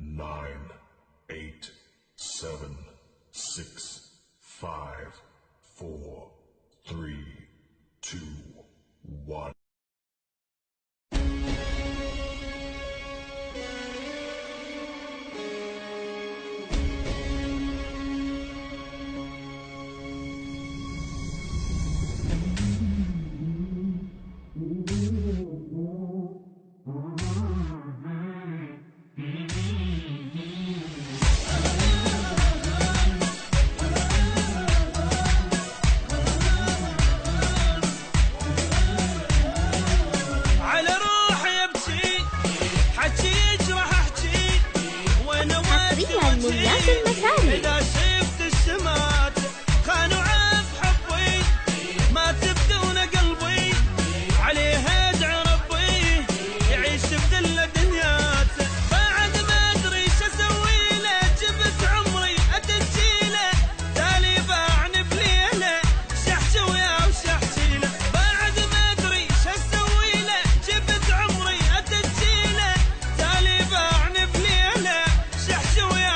9, 8, 7, 6, 5, 4, 3, 2, 1. منيات المساري. إذا شفت السمات خانوا عف حبي ما تبدون قلبي عليه ادعي ربي يعيش بذل دنياته بعد ما ادري ايش اسوي له جبت عمري اتجيله تالي باعني بليله شحشويه وشحشيله بعد ما ادري ايش اسوي له جبت عمري اتجيله تالي باعني بليله شحشويه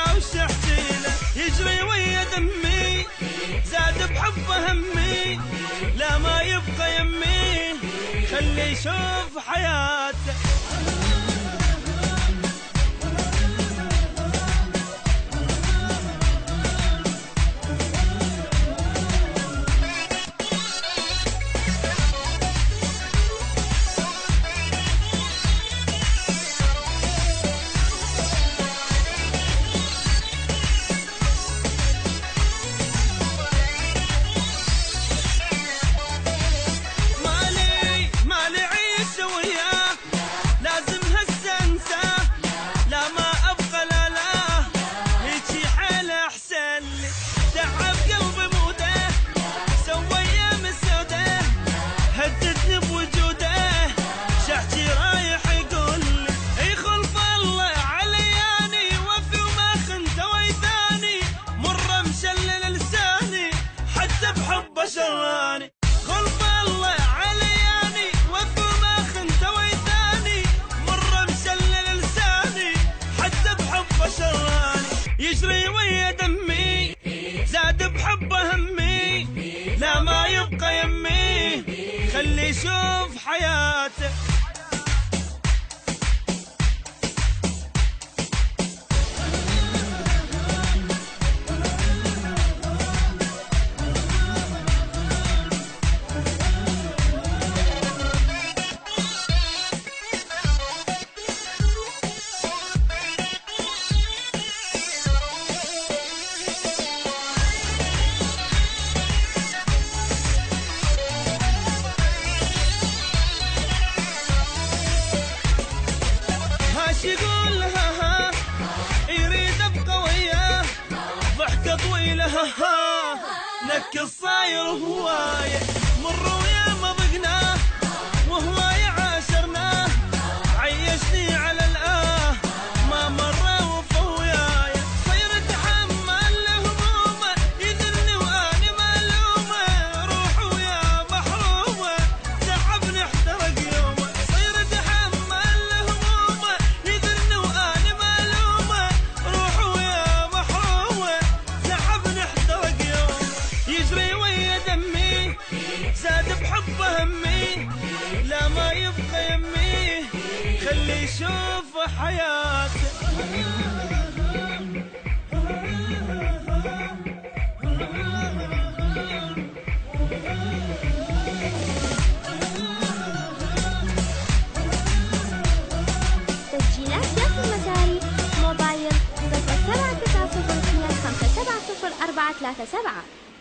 يجري ويا دمي زاد بحبه همي لا ما يبقى يمي خلي يشوف حياته شراني خلف الله علياني وفو ما خنت ويثاني مرة مشلل لساني حتى بحبه شراني يجري ويا دمي زاد بحبه همي لا ما يبقى يمي خلي يشوف حياته يقول ها يريد ابقى وياه ضحكه طويله ها نك صاير هوايه مر ويا ما ضقناه وهوايه عاشرناه عيشني على الآه ما مره وفوياي صير اتحمل همومه يذلني وانا ملومه روح ويا محرومه تعبني احترق يومه صير اتحمل همومه يذلني وانا ملومه روح ويا محرومه تعبني احترق يومه يجري ويا دمي زاد بحبه همي لا ما يبقى يمي خلي يشوف حياته تسجيلات ياسر المساري موبايل 079025704737